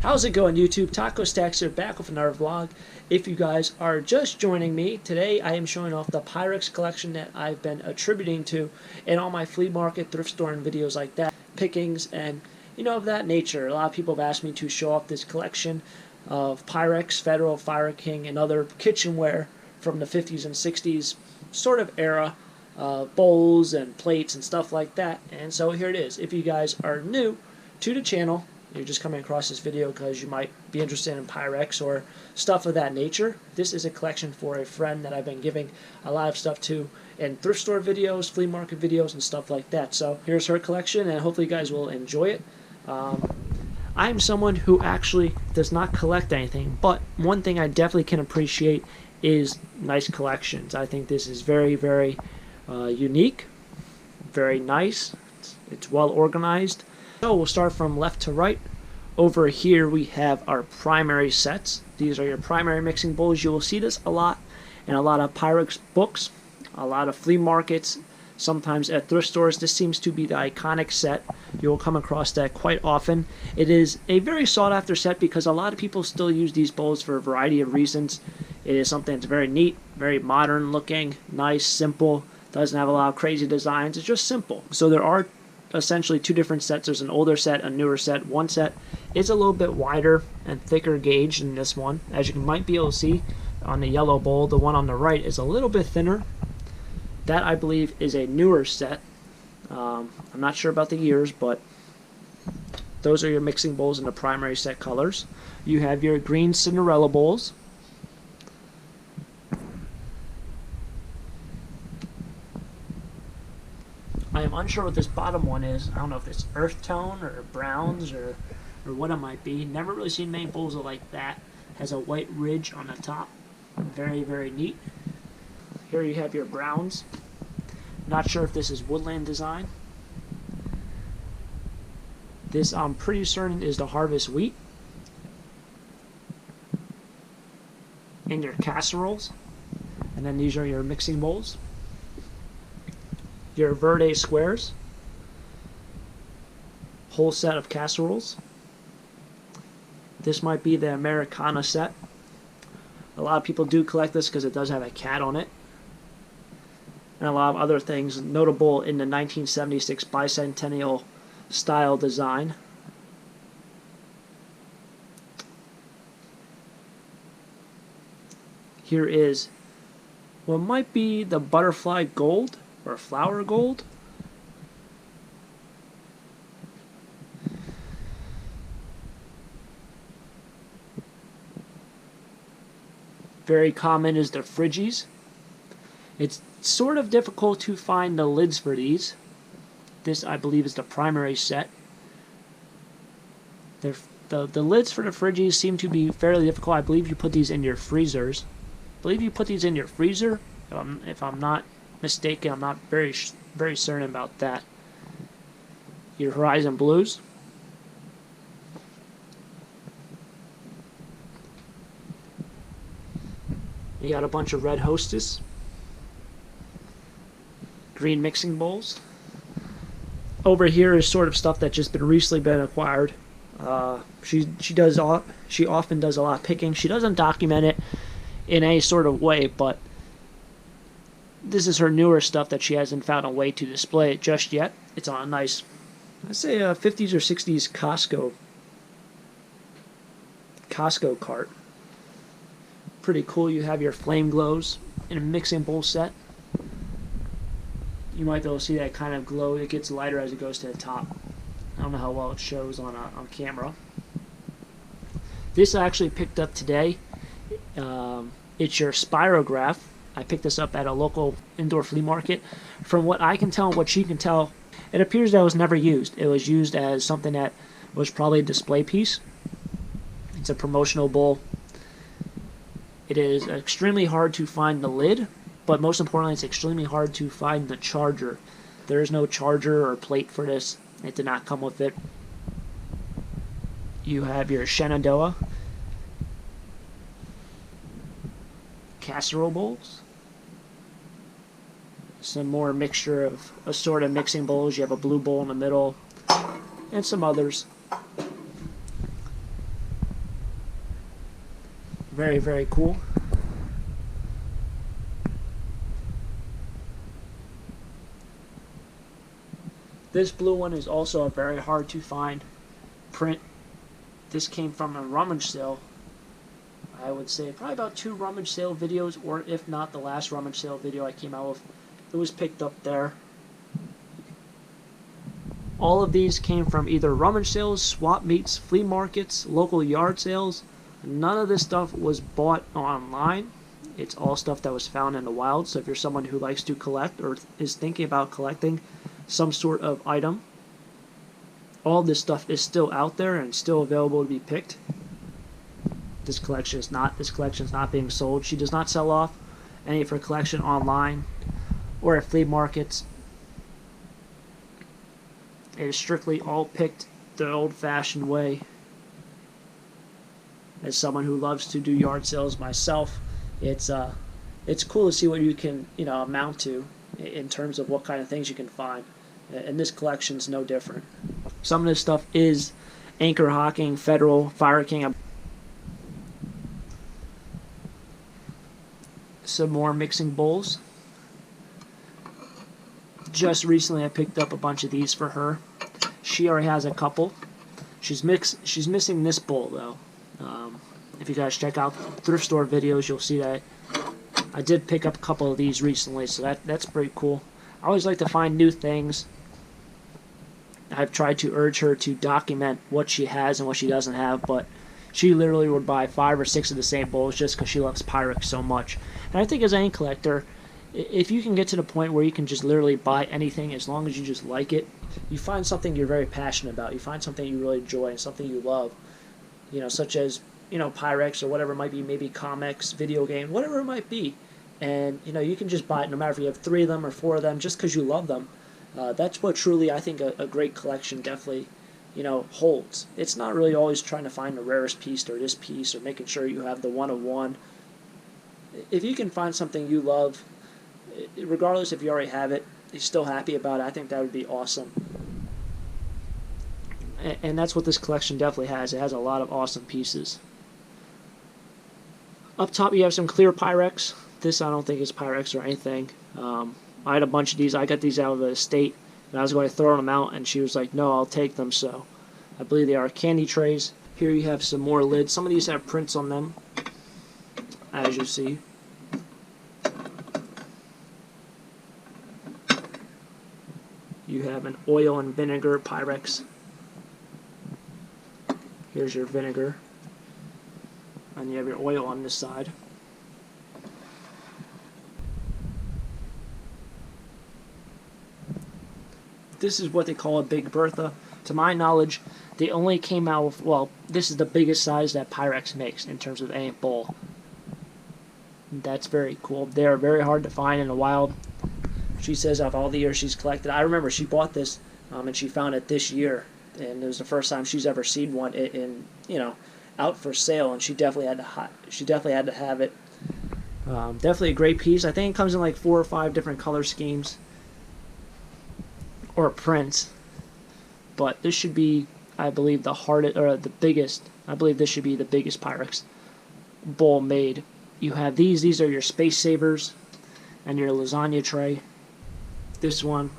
How's it going, YouTube? Taco Stacks here, back with another vlog. If you guys are just joining me, today I am showing off the Pyrex collection that I've been attributing to in all my flea market, thrift store, and videos like that. Pickings and, of that nature. A lot of people have asked me to show off this collection of Pyrex, Federal, Fire King, and other kitchenware from the 50s and 60s sort of era. Bowls and plates and stuff like that. And so here it is. If you guys are new to the channel, you're just coming across this video because you might be interested in Pyrex or stuff of that nature, this is a collection for a friend that I've been giving a lot of stuff to in thrift store videos, flea market videos, and stuff like that. So here's her collection, and hopefully you guys will enjoy it. I'm someone who actually does not collect anything, but one thing I definitely can appreciate is nice collections. I think this is very, very unique, very nice. It's well organized. So we'll start from left to right. Over here we have our primary sets. These are your primary mixing bowls. You will see this a lot in a lot of Pyrex books, a lot of flea markets, sometimes at thrift stores. This seems to be the iconic set. You will come across that quite often. It is a very sought after set because a lot of people still use these bowls for a variety of reasons. It is something that's very neat, very modern looking, nice, simple, doesn't have a lot of crazy designs. It's just simple. So there are essentially two different sets. There's an older set, a newer set. One set is a little bit wider and thicker gauge than this one. As you might be able to see on the yellow bowl, the one on the right is a little bit thinner. That, I believe, is a newer set. I'm not sure about the years, but those are your mixing bowls in the primary set colors. You have your green Cinderella bowls. I am unsure what this bottom one is. I don't know if it's earth tone or browns or what it might be. Never really seen many bowls like that. Has a white ridge on the top. Very, very neat. Here you have your browns. Not sure if this is woodland design. This, I'm pretty certain, is the harvest wheat. And your casseroles. And then these are your mixing bowls. Your verde squares, whole set of casseroles. This might be the Americana set. A lot of people do collect this because it does have a cat on it. And a lot of other things notable in the 1976 bicentennial style design. Here is what might be the butterfly gold or flower gold. Very common is the Friggies. It's sort of difficult to find the lids for these. This, I believe, is the primary set. The lids for the Friggies seem to be fairly difficult. I believe you put these in your freezers. I believe you put these in your freezer, if I'm not mistaken. I'm not very certain about that. Your Horizon Blues. You got a bunch of Red Hostess. Green mixing bowls. Over here is sort of stuff that just recently been acquired. She often does a lot of picking. She doesn't document it in any sort of way, but this is her newer stuff that she hasn't found a way to display it just yet. It's on a nice, I'd say, 50s or 60s Costco cart. Pretty cool. You have your flame glows in a mixing bowl set. You might be able to see that kind of glow. It gets lighter as it goes to the top. I don't know how well it shows on camera. This I actually picked up today. It's your spirograph. I picked this up at a local indoor flea market. From what I can tell and what she can tell, it appears that it was never used. It was used as something that was probably a display piece. It's a promotional bowl. It is extremely hard to find the lid, but most importantly, it's extremely hard to find the charger. There is no charger or plate for this. It did not come with it. You have your Shenandoah casserole bowls. Some more mixture of assorted mixing bowls. You have a blue bowl in the middle, and some others. Very, very cool. This blue one is also a very hard to find print. This came from a rummage sale. I would say probably about 2 rummage sale videos, or if not the last rummage sale video I came out with. It was picked up there. All of these came from either rummage sales, swap meets, flea markets, local yard sales. None of this stuff was bought online. It's all stuff that was found in the wild. So if you're someone who likes to collect or is thinking about collecting some sort of item, all this stuff is still out there and still available to be picked. This collection is not being sold. She does not sell off any of her collection online or at flea markets. It is strictly all picked the old-fashioned way. As someone who loves to do yard sales myself, it's cool to see what you can amount to in terms of what kind of things you can find. And this collection's no different. Some of this stuff is Anchor Hocking, Federal, Fire King. Some more mixing bowls. Just recently I picked up a bunch of these for her. She already has a couple. She's missing this bowl though. If you guys check out thrift store videos, you'll see that I did pick up a couple of these recently, so that's pretty cool. I always like to find new things. I've tried to urge her to document what she has and what she doesn't have, but she literally would buy 5 or 6 of the same bowls just because she loves Pyrex so much. And I think as any collector, if you can get to the point where you can just literally buy anything as long as you just like it, you find something you're very passionate about, you find something you really enjoy and something you love, such as Pyrex or whatever it might be, maybe comics, video game, whatever it might be, and you can just buy it no matter if you have 3 of them or 4 of them just because you love them. That's what truly I think a great collection definitely holds. It's not really always trying to find the rarest piece or this piece or making sure you have the one of one. If you can find something you love, regardless if you already have it, you're still happy about it, I think that would be awesome. And that's what this collection definitely has. It has a lot of awesome pieces. Up top you have some clear Pyrex. This I don't think is Pyrex or anything. I had a bunch of these. I got these out of the estate, and I was going to throw them out, and she was like, no, I'll take them. So I believe they are candy trays. Here you have some more lids. Some of these have prints on them, as you see. You have an oil and vinegar Pyrex. Here's your vinegar. And you have your oil on this side. This is what they call a Big Bertha. To my knowledge, they only came out with, well, this is the biggest size that Pyrex makes in terms of any bowl. That's very cool. They are very hard to find in the wild. She says of all the years she's collected, I remember she bought this and she found it this year, and it was the first time she's ever seen one in out for sale, and she definitely had to have it. Definitely a great piece. I think it comes in like 4 or 5 different color schemes or prints, but this should be, I believe, the hardest or the biggest. I believe this should be the biggest Pyrex bowl made. You have these. These are your space savers and your lasagna tray. This one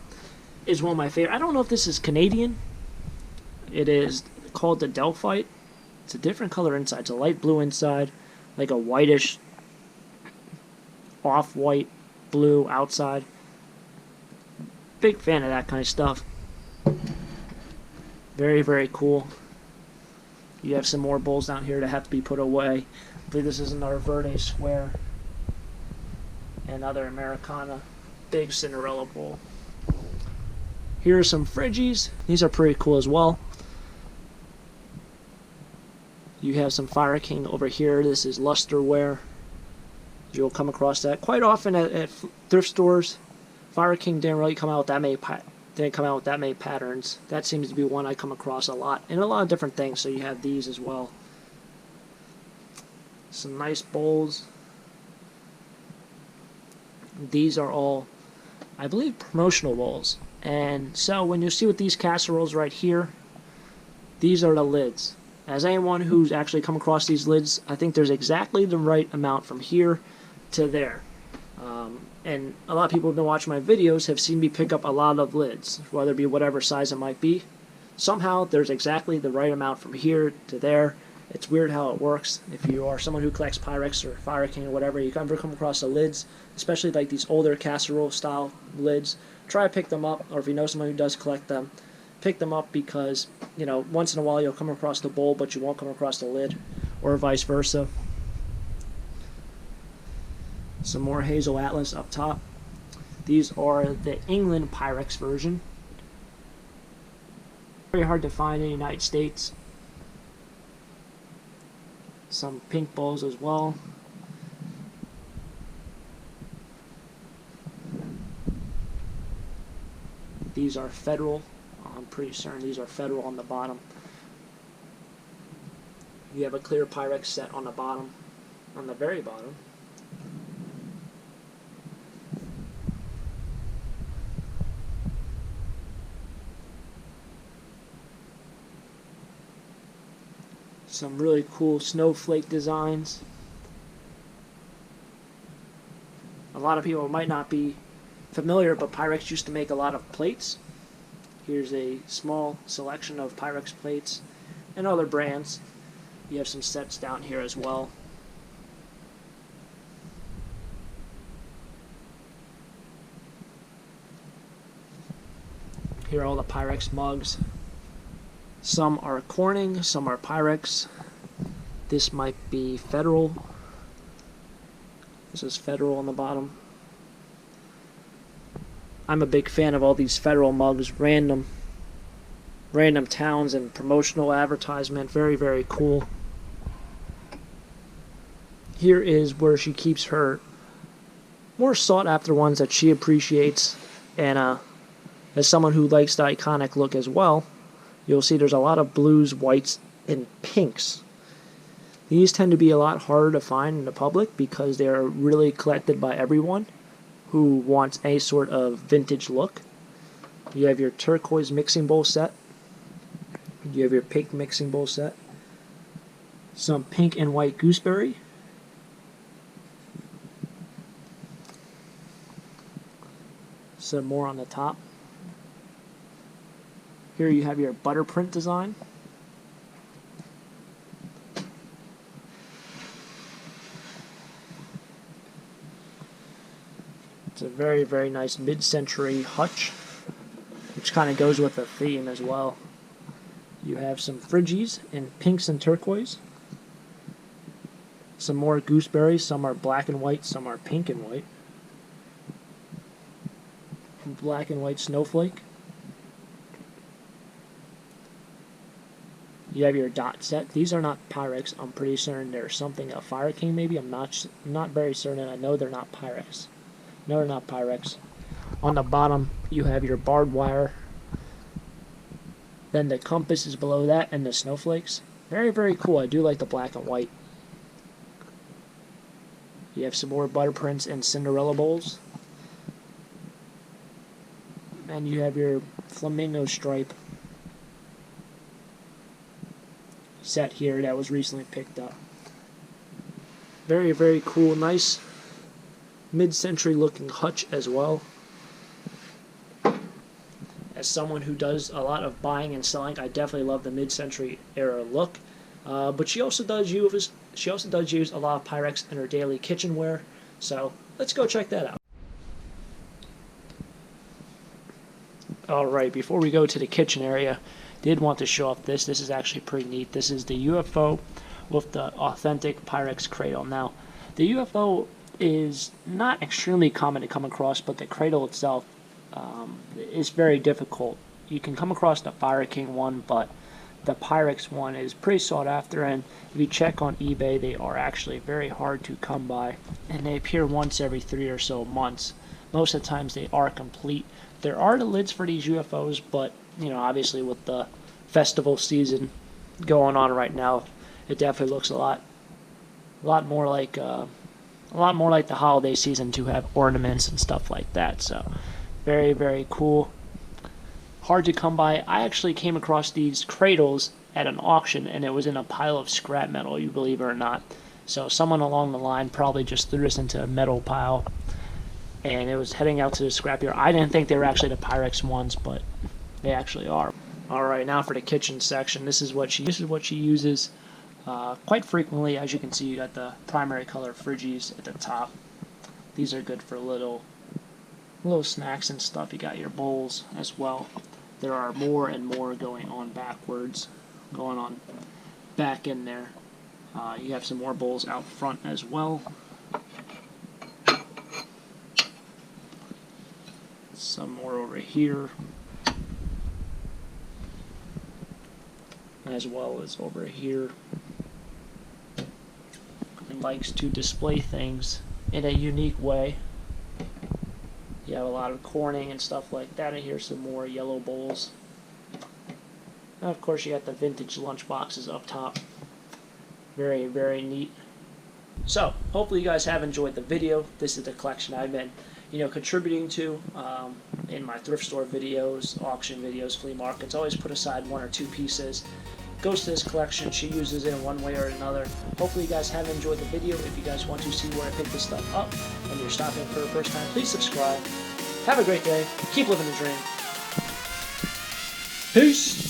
is one of my favorite. I don't know if this is Canadian. It is called the Delphite. It's a different color inside. It's a light blue inside, like a whitish, off-white blue outside. Big fan of that kind of stuff. Very, very cool. You have some more bowls down here that have to be put away. I believe this is another Verde Square. Another Americana. Big Cinderella bowl. Here are some Friggies. These are pretty cool as well. You have some Fire King over here. This is lusterware. You'll come across that quite often at thrift stores. Fire King didn't really come out with that many patterns. That seems to be one I come across a lot, and a lot of different things. So you have these as well. Some nice bowls. These are all, I believe, promotional bowls. And so when you see with these casseroles right here, these are the lids. As anyone who's actually come across these lids, I think there's exactly the right amount from here to there. And a lot of people who've been watching my videos have seen me pick up a lot of lids, whether it be whatever size it might be. Somehow there's exactly the right amount from here to there. It's weird how it works. If you are someone who collects Pyrex or Fire King or whatever, you ever come across the lids, especially like these older casserole style lids, try to pick them up, or if you know someone who does collect them, pick them up, because, you know, once in a while you'll come across the bowl but you won't come across the lid, or vice versa. Some more Hazel Atlas up top. These are the England Pyrex version. Very hard to find in the United States. Some pink bowls as well. These are Federal. I'm pretty certain these are Federal on the bottom. You have a clear Pyrex set on the bottom, on the very bottom. Some really cool snowflake designs. A lot of people might not be familiar, but Pyrex used to make a lot of plates. Here's a small selection of Pyrex plates and other brands. You have some sets down here as well. Here are all the Pyrex mugs. Some are Corning, some are Pyrex. This might be Federal. This is Federal on the bottom. I'm a big fan of all these Federal mugs, random towns and promotional advertisement. Very, very cool. Here is where she keeps her more sought after ones that she appreciates, and as someone who likes the iconic look as well, you'll see there's a lot of blues, whites, and pinks. These tend to be a lot harder to find in the public because they're really collected by everyone who wants a sort of vintage look. You have your turquoise mixing bowl set. You have your pink mixing bowl set. Some pink and white gooseberry. Some more on the top. Here you have your butter print design. It's a very, very nice mid-century hutch, which kind of goes with the theme as well. You have some Phrygies in pinks and turquoise. Some more gooseberries. Some are black and white, some are pink and white. Black and white snowflake. You have your dot set. These are not Pyrex. I'm pretty certain they're something, a Fire King maybe. I'm not very certain. I know they're not Pyrex. No, they're not Pyrex. On the bottom, you have your barbed wire. Then the compass is below that, and the snowflakes. Very, very cool. I do like the black and white. You have some more butter prints and Cinderella bowls. And you have your flamingo stripe set here that was recently picked up. Very, very cool. Nice mid-century looking hutch as well. As someone who does a lot of buying and selling, I definitely love the mid-century era look. But she also does use a lot of Pyrex in her daily kitchenware. So let's go check that out. Alright, before we go to the kitchen area, did want to show off this. This is actually pretty neat. This is the UFO with the authentic Pyrex cradle. Now, the UFO is not extremely common to come across, but the cradle itself is very difficult. You can come across the Fire King one, but the Pyrex one is pretty sought after, and if you check on eBay, they are actually very hard to come by, and they appear once every 3 or so months. Most of the times they are complete. There are the lids for these UFOs, but you know, obviously with the festival season going on right now, it definitely looks a lot more like the holiday season to have ornaments and stuff like that. So very, very cool. Hard to come by. I actually came across these cradles at an auction, and it was in a pile of scrap metal, you believe it or not. So someone along the line probably just threw this into a metal pile, and it was heading out to the scrapyard. I didn't think they were actually the Pyrex ones, but they actually are. All right, now for the kitchen section. This is what she uses quite frequently. As you can see, you got the primary color Friggies at the top. These are good for little snacks and stuff. You got your bowls as well. There are more and more going on backwards, going on back in there. You have some more bowls out front as well. Some more over here, as well as over here. It likes to display things in a unique way. You have a lot of corning and stuff like that. And here's some more yellow bowls. And of course, you got the vintage lunch boxes up top. Very, very neat. So, hopefully you guys have enjoyed the video. This is the collection I've been, contributing to in my thrift store videos, auction videos, flea markets. Always put aside 1 or 2 pieces. Goes to this collection. She uses it in one way or another. Hopefully you guys have enjoyed the video. If you guys want to see where I pick this stuff up and you're stopping for the first time, please subscribe. Have a great day. Keep living the dream. Peace.